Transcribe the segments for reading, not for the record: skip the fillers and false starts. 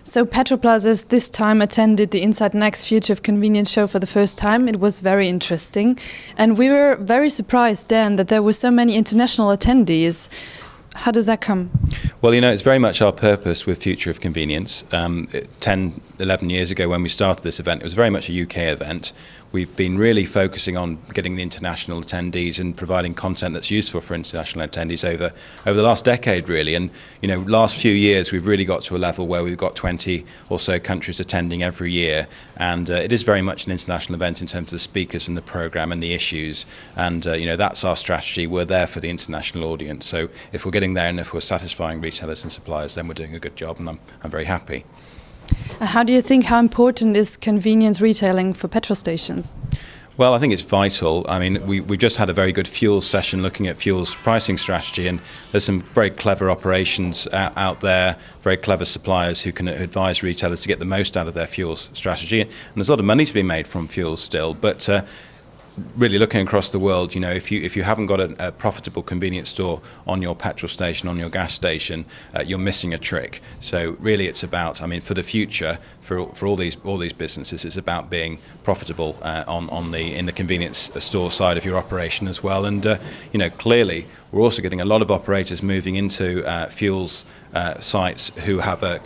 So Petroplazas this time attended the Inside NACS Future of Convenience show for the first time. It was very interesting. And we were very surprised, Dan, that there were so many international attendees. How does that come? Well, it's very much our purpose with Future of Convenience. 10, 11 years ago when we started this event, it was very much a UK event. We've been really focusing on getting the international attendees and providing content that's useful for international attendees over the last decade, really. And, last few years, we've really got to a level where we've got 20 or so countries attending every year. And it is very much an international event in terms of the speakers and the programme and the issues. And, that's our strategy. We're there for the international audience. So if we're getting there and if we're satisfying retailers and suppliers, then we're doing a good job, and I'm very happy. How do you think, how important is convenience retailing for petrol stations? Well, I think it's vital. I mean, we just had a very good fuels session looking at fuels pricing strategy, and there's some very clever operations out there, very clever suppliers who can advise retailers to get the most out of their fuels strategy. And there's a lot of money to be made from fuels still, but really looking across the world, if you haven't got a profitable convenience store on your petrol station, on your gas station, you're missing a trick. So really, it's about, for the future, for all these businesses, it's about being profitable in the convenience store side of your operation as well. And clearly, we're also getting a lot of operators moving into fuels sites who have a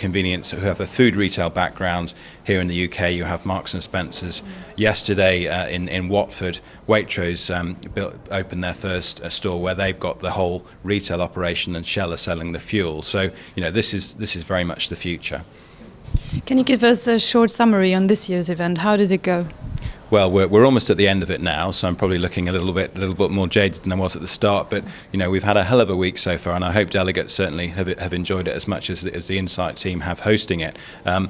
food retail background. Here in the UK, you have Marks and Spencer's. Yesterday in Watford, Waitrose opened their first store where they've got the whole retail operation, and Shell are selling the fuel. So this is very much the future. Can you give us a short summary on this year's event? How did it go? Well, we're almost at the end of it now, so I'm probably looking a little bit more jaded than I was at the start. But we've had a hell of a week so far, and I hope delegates certainly have enjoyed it as much as the Insight team have hosting it. I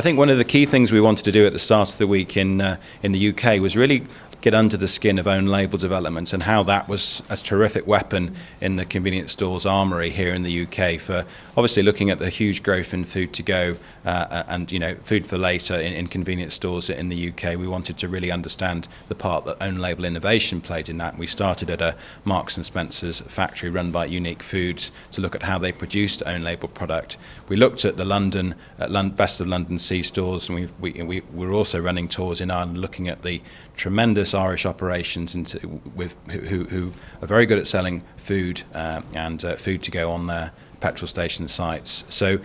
think one of the key things we wanted to do at the start of the week in the UK was really get under the skin of own label development and how that was a terrific weapon in the convenience stores armoury here in the UK for obviously looking at the huge growth in food to go and food for later in convenience stores in the UK. We wanted to really understand the part that own label innovation played in that. We started at a Marks and Spencer's factory run by Unique Foods to look at how they produced own label product. We looked at the Best of London C stores, and we're also running tours in Ireland looking at the tremendous Irish operations who are very good at selling food and food to go on their petrol station sites. So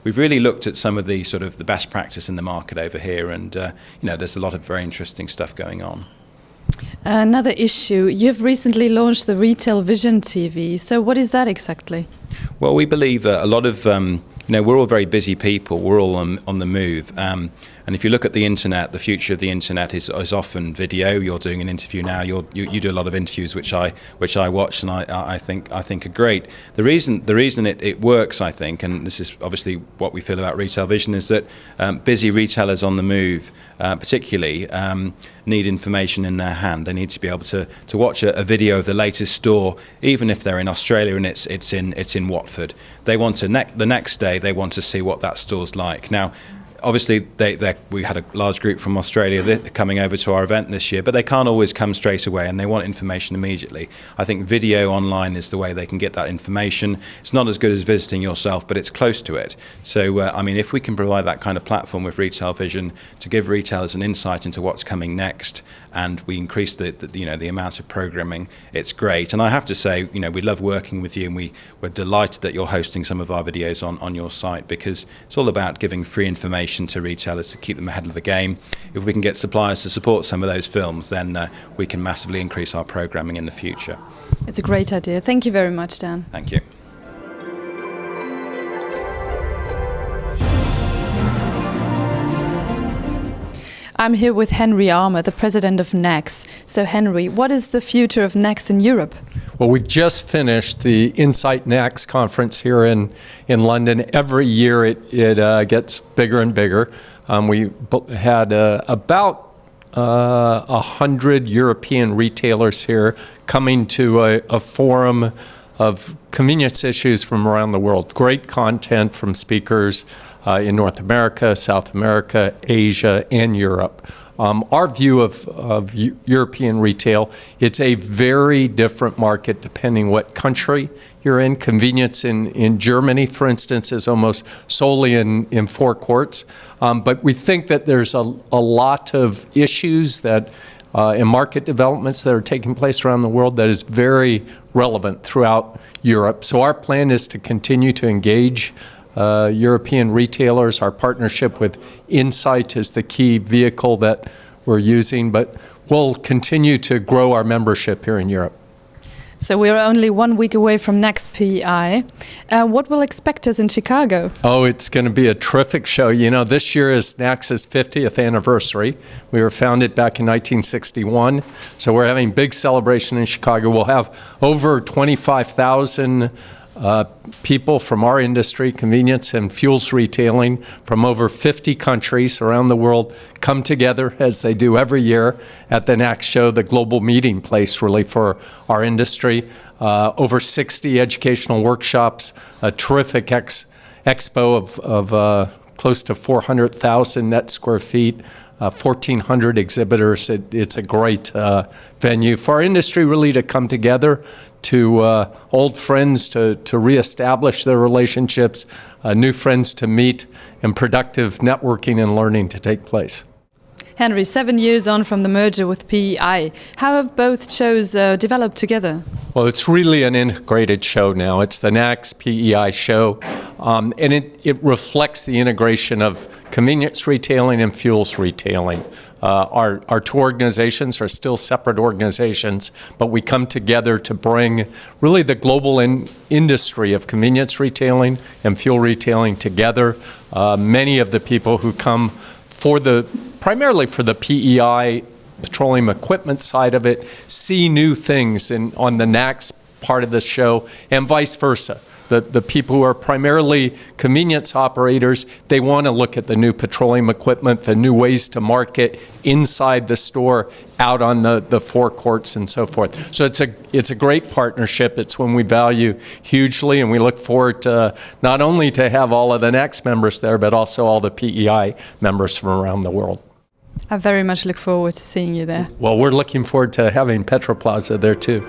we've really looked at some of the sort of the best practice in the market over here, and there's a lot of very interesting stuff going on. Another issue, you've recently launched the Retail Vision TV. So what is that exactly? Well, we believe that a lot of we're all very busy people. We're all on the move. And if you look at the internet, the future of the internet is often video. You're doing an interview now. You do a lot of interviews, which I watch, and I think are great. The reason it works, I think, and this is obviously what we feel about Retail Vision, is that busy retailers on the move, particularly, need information in their hand. They need to be able to watch a video of the latest store, even if they're in Australia and it's in Watford. They want to the next day. They want to see what that store's like. Now, obviously, we had a large group from Australia coming over to our event this year, but they can't always come straight away, and they want information immediately. I think video online is the way they can get that information. It's not as good as visiting yourself, but it's close to it. So, if we can provide that kind of platform with Retail Vision to give retailers an insight into what's coming next, and we increase the amount of programming, it's great. And I have to say, we love working with you, and we're delighted that you're hosting some of our videos on your site, because it's all about giving free information to retailers to keep them ahead of the game. If we can get suppliers to support some of those films, then we can massively increase our programming in the future. It's a great idea. Thank you very much, Dan. Thank you. I'm here with Henry Armour, the President of NACS. So Henry, what is the future of NACS in Europe? Well, we just finished the Insight NACS conference here in London. Every year it gets bigger and bigger. We had about 100 European retailers here coming to a forum of convenience issues from around the world. Great content from speakers in North America, South America, Asia, and Europe. Our view of European retail, it's a very different market depending what country here in. Convenience in Germany, for instance, is almost solely in forecourts. But we think that there's a lot of issues that in market developments that are taking place around the world that is very relevant throughout Europe. So our plan is to continue to engage European retailers. Our partnership with Insight is the key vehicle that we're using, but we'll continue to grow our membership here in Europe. So we're only 1 week away from NACS PEI. What will expect us in Chicago? Oh, it's going to be a terrific show. You know, this year is NACS's 50th anniversary. We were founded back in 1961, so we're having a big celebration in Chicago. We'll have over 25,000 people from our industry, convenience and fuels retailing, from over 50 countries around the world come together, as they do every year, at the NACS show, the global meeting place really for our industry. Over 60 educational workshops, a terrific expo of close to 400,000 net square feet, 1,400 exhibitors. It's a great venue for our industry really to come together, to old friends to reestablish their relationships, new friends to meet, and productive networking and learning to take place. Henry, 7 years on from the merger with PEI, how have both shows developed together? Well, it's really an integrated show now. It's the NACS PEI show, and it reflects the integration of convenience retailing and fuels retailing. Our two organizations are still separate organizations, but we come together to bring really the global industry of convenience retailing and fuel retailing together. Many of the people who come primarily for the PEI, petroleum equipment side of it, see new things on the NACS part of the show, and vice versa. The people who are primarily convenience operators, they want to look at the new petroleum equipment, the new ways to market inside the store, out on the forecourts and so forth. So it's a great partnership. It's one we value hugely, and we look forward to not only to have all of the NACS members there, but also all the PEI members from around the world. I very much look forward to seeing you there. Well, we're looking forward to having Petroplaza there too.